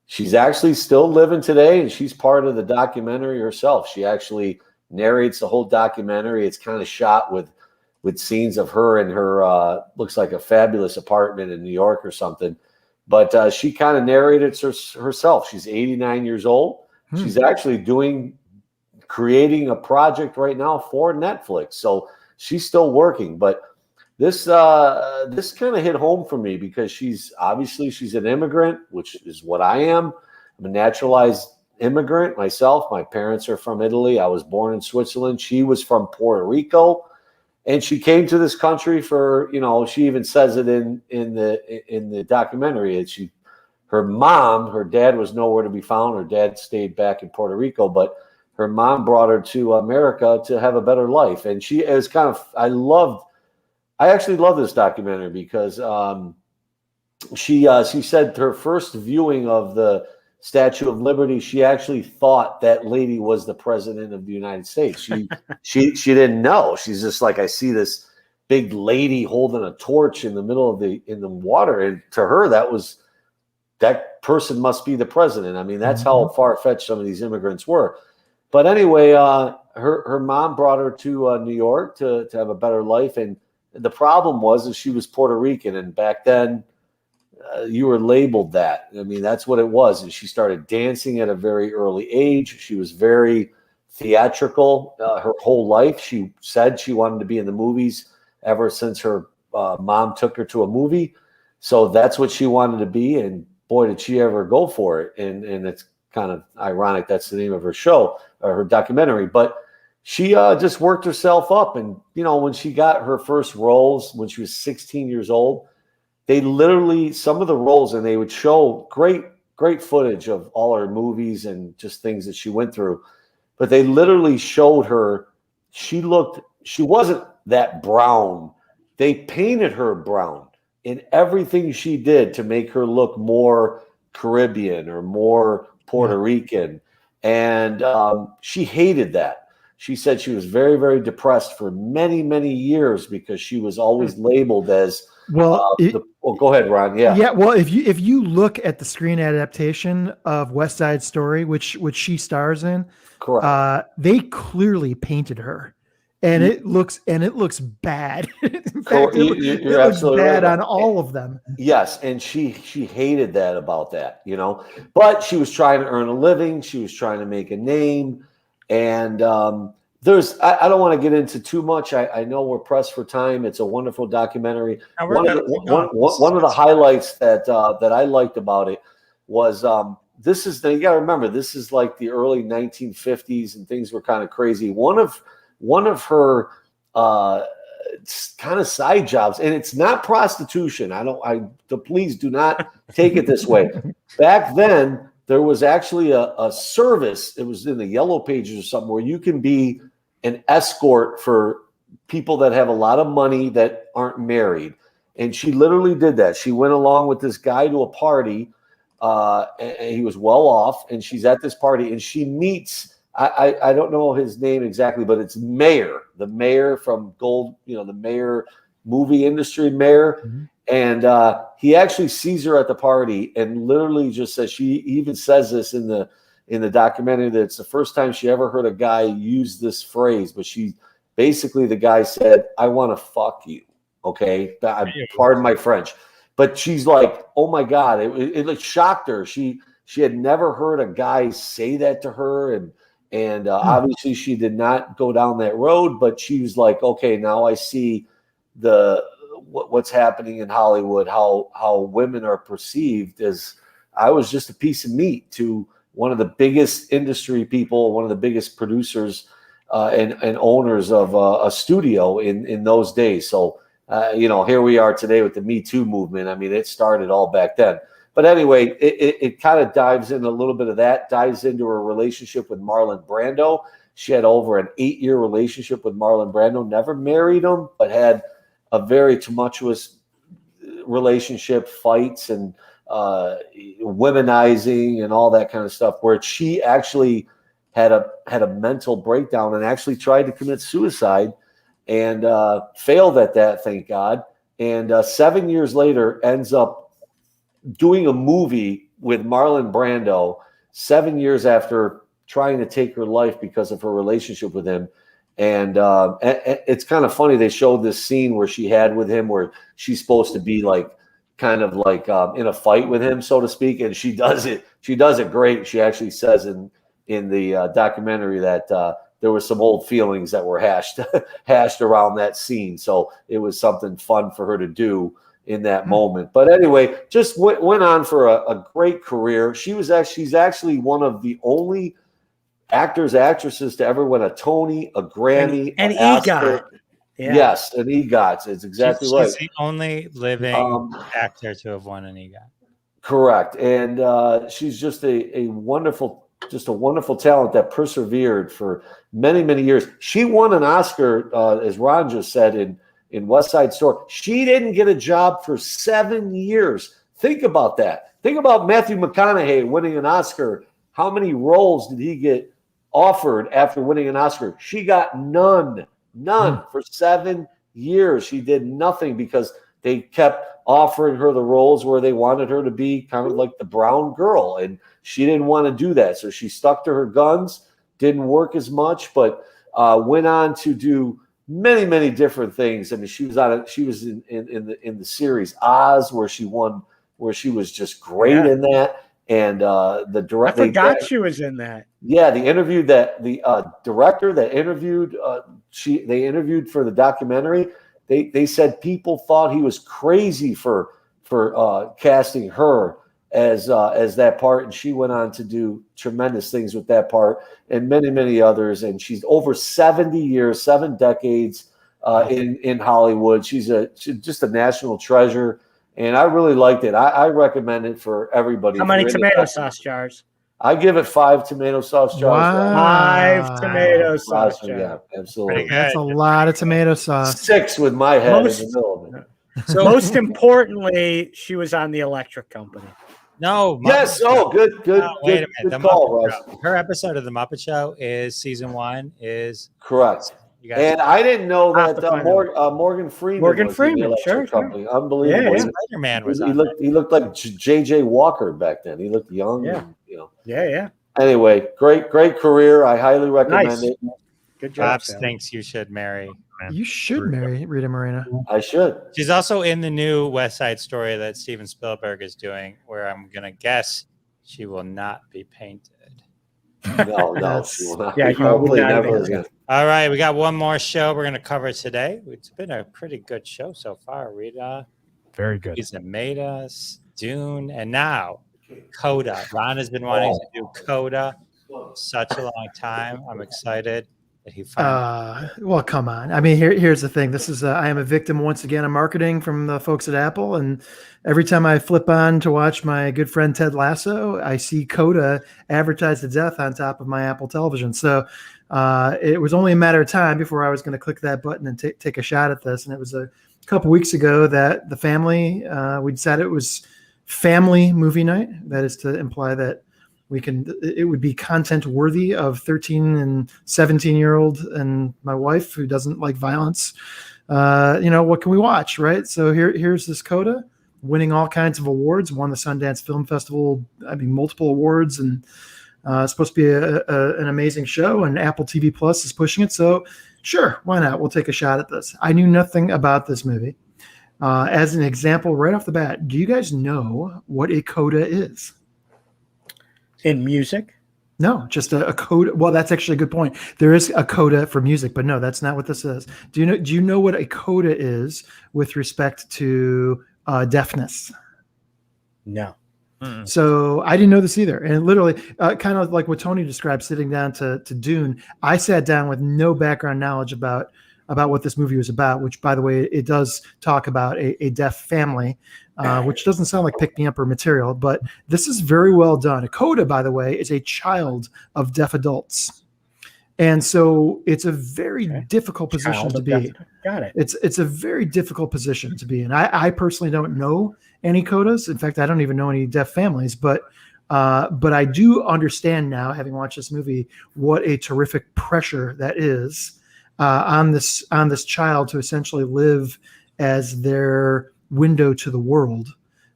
She's actually still living today, and she's part of the documentary herself. She actually narrates the whole documentary. It's kind of shot with scenes of her in her looks like a fabulous apartment in New York or something. But she kind of narrated herself. She's 89 years old. She's actually creating a project right now for Netflix. So she's still working. But this kind of hit home for me because she's an immigrant, which is what I am. I'm a naturalized immigrant myself. My parents are from Italy. I was born in Switzerland. She was from Puerto Rico, and she came to this country for, she even says it in the documentary. Her dad was nowhere to be found. Her dad stayed back in Puerto Rico, but her mom brought her to America to have a better life. And she is I actually love this documentary because she said her first viewing of the Statue of Liberty, she actually thought that lady was the president of the United States. She didn't know. She's just like, I see this big lady holding a torch in the middle of the water, and to her that person must be the president. I mean, that's how far-fetched some of these immigrants were. But anyway, her mom brought her to New York to have a better life, and the problem was that she was Puerto Rican, and back then you were labeled that. I mean, that's what it was. And she started dancing at a very early age. She was very theatrical her whole life. She said she wanted to be in the movies ever since her mom took her to a movie. So that's what she wanted to be. And boy, did she ever go for it. And it's kind of ironic. That's the name of her show or her documentary. But she just worked herself up. And, when she got her first roles when she was 16 years old, they literally, some of the roles, and they would show great footage of all her movies and just things that she went through. But they literally showed her, she wasn't that brown. They painted her brown in everything she did to make her look more Caribbean or more Puerto Rican. And she hated that. She said she was very, very depressed for many, many years because she was always labeled as Well, go ahead, Ron. Yeah. Yeah. Well, if you look at the screen adaptation of West Side Story, which she stars in, correct. They clearly painted her, and it looks bad. In fact, it looks bad on all of them. Yes, and she hated that about that, But she was trying to earn a living. She was trying to make a name, and I don't want to get into too much. I know we're pressed for time. It's a wonderful documentary. One of the highlights that I liked about it was you got to remember, this is like the early 1950s and things were kind of crazy. One of her kind of side jobs, and it's not prostitution. Please do not take it this way. Back then, there was actually a service. It was in the Yellow Pages or something where you can be an escort for people that have a lot of money that aren't married. And she literally did that. She went along with this guy to a party, and he was well off, and she's at this party, and she meets, I don't know his name exactly, but it's Mayer, the mayor from Gold, the Mayer movie industry mayor. Mm-hmm. And he actually sees her at the party and literally just says, she even says this in the documentary, that it's the first time she ever heard a guy use this phrase, but the guy said, "I want to fuck you." Okay. Pardon my French, but she's like, oh my God, it like shocked her. She had never heard a guy say that to her. And obviously she did not go down that road, but she was like, okay, now I see what's happening in Hollywood, how women are perceived as, I was just a piece of meat to one of the biggest industry people, one of the biggest producers and owners of a studio in those days. So, here we are today with the Me Too movement. I mean, it started all back then. But anyway, it kind of dives in a little bit of that, dives into her relationship with Marlon Brando. She had over an 8-year relationship with Marlon Brando, never married him, but had a very tumultuous relationship, fights and womenizing and all that kind of stuff, where she actually had a mental breakdown and actually tried to commit suicide and failed at that, thank God. And 7 years later ends up doing a movie with Marlon Brando 7 years after trying to take her life because of her relationship with him. And it's kind of funny. They showed this scene where she had with him where she's supposed to be kind of in a fight with him, so to speak. And she does it great. She actually says in the documentary that there was some old feelings that were hashed around that scene. So it was something fun for her to do. in that moment. But anyway, just went on for a great career. She's actually one of the only actresses to ever win a Tony, a Grammy, and an Oscar. EGOT. Yeah. Yes, an EGOT. It's exactly right. She's the only living actor to have won an EGOT. Correct. And she's just a wonderful talent that persevered for many, many years. She won an Oscar, as Ron just said, in West Side Story. She didn't get a job for 7 years. Think about that. Think about Matthew McConaughey winning an Oscar. How many roles did he get offered after winning an Oscar? She got none for 7 years. She did nothing because they kept offering her the roles where they wanted her to be kind of like the brown girl, and she didn't want to do that. So she stuck to her guns, didn't work as much, but went on to do many, many different things. I mean, she was in the series Oz, where she was just great in that. And the director, I forgot she was in that. Yeah, the director that interviewed, they interviewed for the documentary. They said people thought he was crazy for casting her as that part, and she went on to do tremendous things with that part and many, many others. And she's over 70 years, 7 decades in Hollywood. She's just a national treasure, and I really liked it. I recommend it for everybody. How many tomato sauce jars? I give it 5 tomato sauce jars. Wow. 5 tomato sauce jars. Yeah, absolutely. That's a lot of tomato sauce. 6 with my head in the middle of it. So most importantly, she was on the Electric Company. No. Yes. Show. Oh, good. Wait a minute. Good The call, Muppet Russ. Show. Her episode of the Muppet Show is season 1. Is correct. You guys, and I didn't know I'll have that to find Morgan Freeman. Morgan was in Freeman, the Electric sure. Company. Unbelievable. Yeah. Spider-Man was He on. looked like J.J. Walker back then. He looked young. Yeah. And, Yeah. Anyway, great career. I highly recommend Nice. it. Good job. Babs Sally. thinks you should marry. You should marry Rita Moreno. I should. She's also in the new West Side Story that Steven Spielberg is doing, where I'm gonna guess she will not be painted. No, she will not. Yeah, you Probably would not never have again. All right, we got one more show we're gonna cover today. It's been a pretty good show so far. Rita, Very good. He's made us Dune, and now Coda. Ron has been wanting to do Coda for such a long time. I'm excited that he finally. Well, come on. I mean, here's the thing. This is I am a victim once again of marketing from the folks at Apple, and every time I flip on to watch my good friend Ted Lasso, I see Coda advertised to death on top of my Apple television. So it was only a matter of time before I was going to click that button and take a shot at this. And it was a couple weeks ago that the family we decided it was family movie night. That is to imply that it would be content worthy of 13 and 17-year-old and my wife who doesn't like violence. What can we watch, right? So here's this Coda winning all kinds of awards, won the Sundance Film Festival, multiple awards, and it's supposed to be an amazing show, and Apple TV Plus is pushing it. So sure, why not? We'll take a shot at this. I knew nothing about this movie. As an example, right off the bat, do you guys know what a coda is? In music? No, just a coda. Well, that's actually a good point. There is a coda for music, but no, that's not what this is. Do you know what a coda is with respect to deafness? No. So I didn't know this either. And literally, kind of like what Tony described, sitting down to Dune, I sat down with no background knowledge about what this movie was about, which, by the way, it does talk about a deaf family, which doesn't sound like pick-me-upper material, but this is very well done. A coda, by the way, is a child of deaf adults. And so it's a very difficult position to be. Got it. It's a very difficult position to be in. I personally don't know any codas. In fact, I don't even know any deaf families, but I do understand now, having watched this movie, what a terrific pressure that is on this child to essentially live as their window to the world,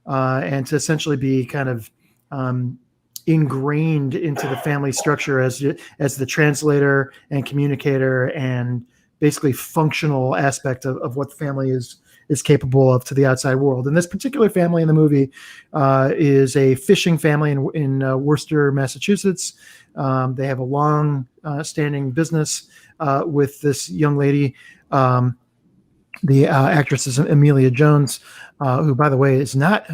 and to essentially be kind of ingrained into the family structure as the translator and communicator and basically functional aspect of what the family is capable of to the outside world. And this particular family in the movie is a fishing family in Worcester, Massachusetts. They have a long standing business with this young lady. The actress is Amelia Jones, who, by the way, is not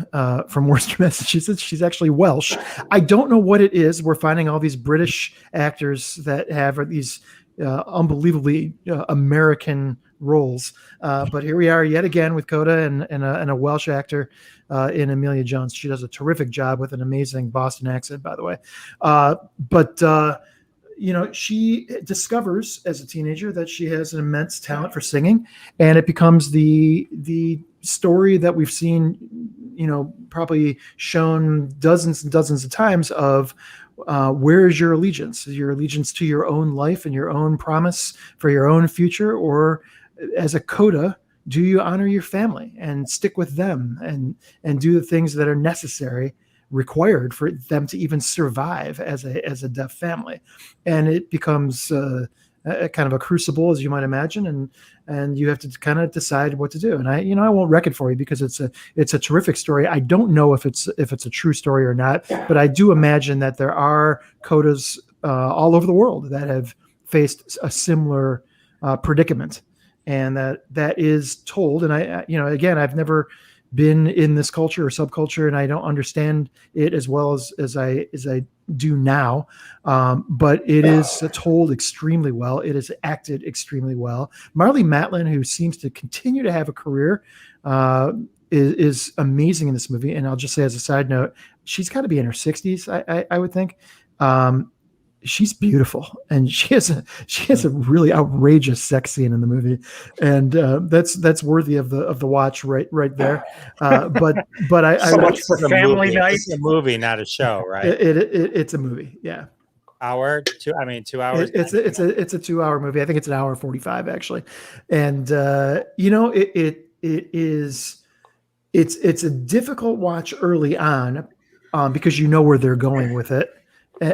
from Worcester, Massachusetts. She's actually Welsh. I don't know what it is. We're finding all these British actors that have these unbelievably American roles. But here we are yet again with Coda and a Welsh actor in Amelia Jones. She does a terrific job with an amazing Boston accent, by the way. She discovers as a teenager that she has an immense talent for singing, and it becomes the story that we've seen, probably shown dozens and dozens of times of where is your allegiance? Is your allegiance to your own life and your own promise for your own future, or as a Coda, do you honor your family and stick with them and do the things that are necessary, required for them to even survive as a deaf family? And it becomes a kind of a crucible, as you might imagine, and you have to kind of decide what to do. And I won't wreck it for you because it's a terrific story. I don't know if it's a true story or not, but I do imagine that there are Codas all over the world that have faced a similar predicament, and that is told. And again, I've never been in this culture or subculture, and I don't understand it as well as I do now. But it is told extremely well. It is acted extremely well. Marlee Matlin, who seems to continue to have a career, is amazing in this movie. And I'll just say as a side note, she's got to be in her 60s, I would think. She's beautiful, and she has a really outrageous sex scene in the movie, and that's worthy of the watch right there. But I So much for family night. It's a movie, not a show, right? It's a movie, yeah. 2 hours. It's a 2-hour movie. I think it's an hour 45 actually, and it's a difficult watch early on, because you know where they're going with it.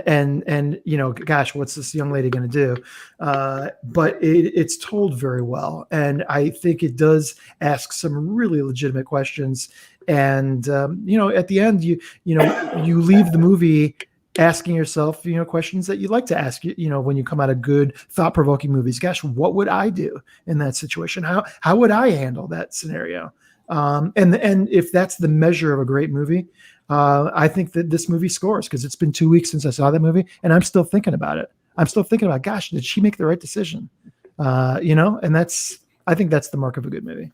And gosh, what's this young lady going to do? But it's told very well, and I think it does ask some really legitimate questions. And at the end, you leave the movie asking yourself, questions that you'd like to ask. When you come out of good, thought-provoking movies, gosh, what would I do in that situation? How would I handle that scenario? And if that's the measure of a great movie, I think that this movie scores, because it's been 2 weeks since I saw that movie, and I'm still thinking about it. Gosh, did she make the right decision? And I think that's the mark of a good movie.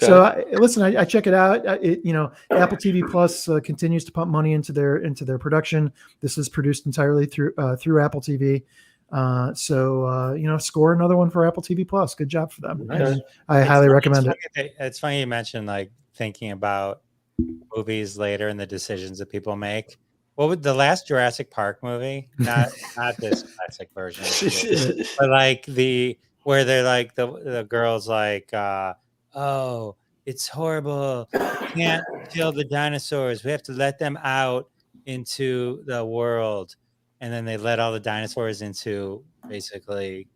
Okay. So listen, I check it out. Apple TV Plus continues to pump money into their production. This is produced entirely through Apple TV. Score another one for Apple TV Plus. Good job for them. Nice. I highly recommend it. It's funny you mentioned like thinking about movies later and the decisions that people make. What would the last Jurassic Park movie? Not this classic version, but like where they're like the girl's like, oh, it's horrible. We can't kill the dinosaurs. We have to let them out into the world. And then they let all the dinosaurs into basically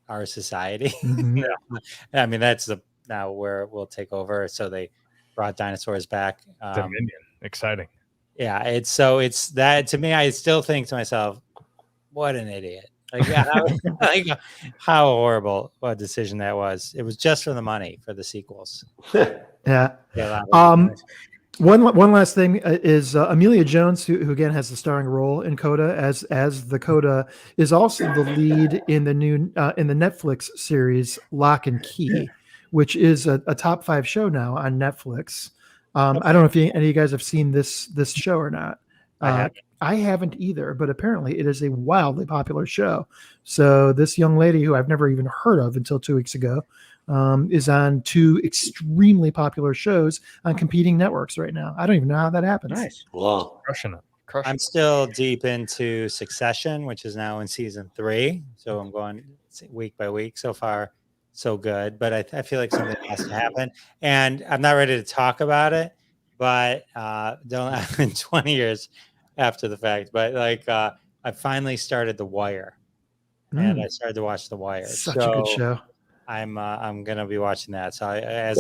our society. Mm-hmm. I mean, that's now where we'll take over. So they brought dinosaurs back. Dominion. Exciting. Yeah. It's that to me, I still think to myself, what an idiot. How horrible a decision that was. It was just for the money for the sequels. Yeah. One last thing is Amelia Jones, who again has the starring role in Coda as the Coda, is also the lead in the new in the Netflix series Lock and Key, which is a top 5 show now on Netflix. I don't know if any of you guys have seen this show or not. I haven't either, but apparently it is a wildly popular show. So this young lady, who I've never even heard of until 2 weeks ago, is on 2 extremely popular shows on competing networks right now. I don't even know how that happens. Nice. Wow. Crushing it. I'm still deep into Succession, which is now in season 3. So I'm going week by week. So far, so good. But I feel like something has to happen. And I'm not ready to talk about it, but don't happen 20 years after the fact. But I finally started The Wire. And I started to watch The Wire. Such a good show. I'm gonna be watching that. So as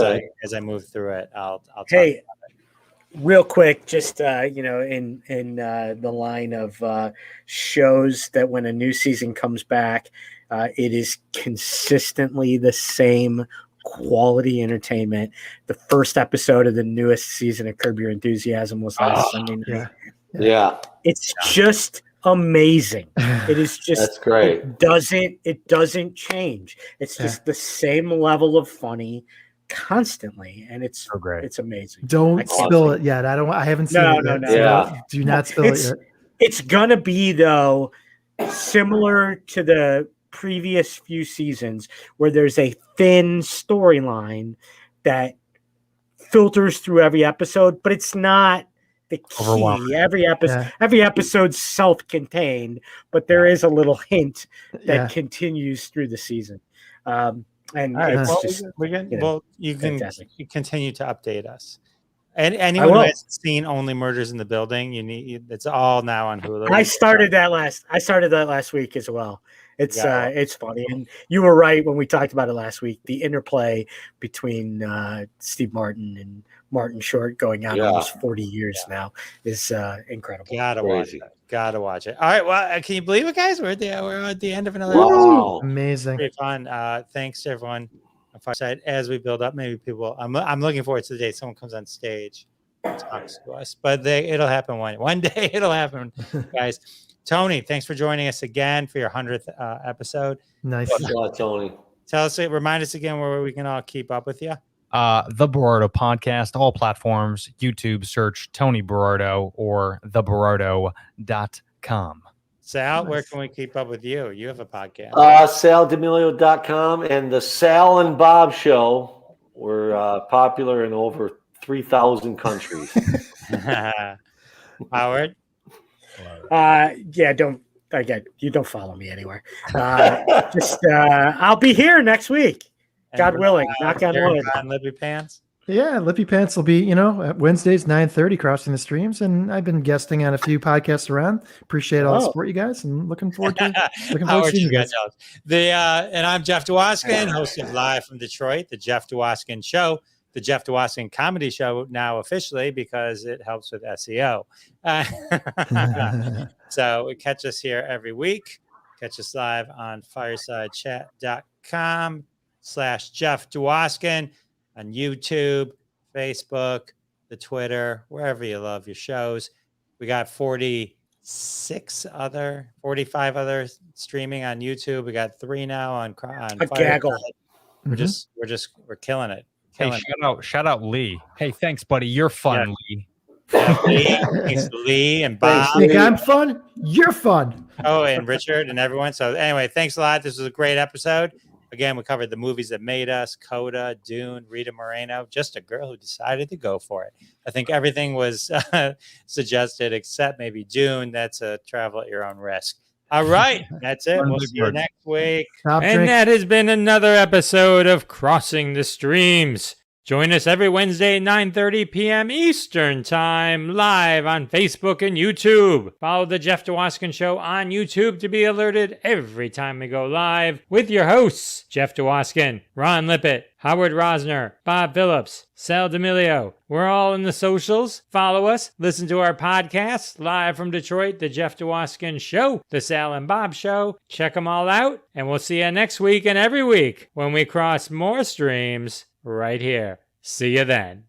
I move through it, I'll talk Hey, about it. Real quick, just in the line of shows that when a new season comes back, it is consistently the same quality entertainment. The first episode of the newest season of Curb Your Enthusiasm was last Sunday night. Yeah. It's just amazing. It is just That's great. It doesn't change. It's just the same level of funny constantly, and it's So great. It's amazing. Don't spill it yet. I haven't seen it yet. No. So Yeah. do not spill it yet. It's gonna be, though, similar to the previous few seasons, where there's a thin storyline that filters through every episode, but it's not the key. Every episode's self-contained, but there is a little hint that continues through the season. And it's just, you can fantastic. you continue to update us. And anyone who hasn't seen Only Murders in the Building, it's all now on Hulu. I started that last week as well. It's funny, and you were right when we talked about it last week. The interplay between Steve Martin and Martin Short, going on almost 40 years now, is incredible. Gotta watch it. All right, well, can you believe it, guys? We're at the end of another Wow. episode. Amazing. Pretty fun. Thanks to everyone on Fireside. As we build up, maybe people. I'm looking forward to the day someone comes on stage and talks to us. But it'll happen one day. It'll happen, guys. Tony, thanks for joining us again for your 100th episode. Nice. Tony. Remind us again where we can all keep up with you. The Berardo Podcast, all platforms, YouTube, search Tony Berardo or theberardo.com. Sal, where can we keep up with you? You have a podcast. SalDemilio.com and the Sal and Bob Show. We're popular in over 3,000 countries. Howard? You don't follow me anywhere. I'll be here next week, God willing. Knock on wood. Lippy Pants. Yeah, Lippy Pants will be, at Wednesdays, 9:30, crossing the streams. And I've been guesting on a few podcasts around. Appreciate all the support, you guys, and looking forward to seeing you guys. And I'm Jeff Dwoskin, host of Live from Detroit, the Jeff Dwoskin Show, the Jeff Dwoskin Comedy Show now officially, because it helps with SEO. So catch us here every week. Catch us live on firesidechat.com/Jeff Dwoskin. On YouTube, Facebook, the Twitter, wherever you love your shows. We got 45 other streaming on YouTube. We got 3 now on a gaggle. We're killing it. Hey, shout out Lee. Hey, thanks, buddy. You're fun, Lee. Thanks to Lee and Bob. Think I'm fun? You're fun. Oh, and Richard and everyone. So anyway, thanks a lot. This was a great episode. Again, we covered the movies that made us, Coda, Dune, Rita Moreno, just a girl who decided to go for it. I think everything was suggested except maybe Dune. That's a travel at your own risk. All right, that's it. We'll see you next week. That has been another episode of Crossing the Streams. Join us every Wednesday at 9:30 p.m. Eastern Time, live on Facebook and YouTube. Follow the Jeff Dwoskin Show on YouTube to be alerted every time we go live with your hosts, Jeff Dwoskin, Ron Lippett, Howard Rosner, Bob Phillips, Sal D'Amelio. We're all in the socials. Follow us. Listen to our podcasts, Live from Detroit, the Jeff Dwoskin Show, the Sal and Bob Show. Check them all out, and we'll see you next week and every week when we cross more streams right here. See you then.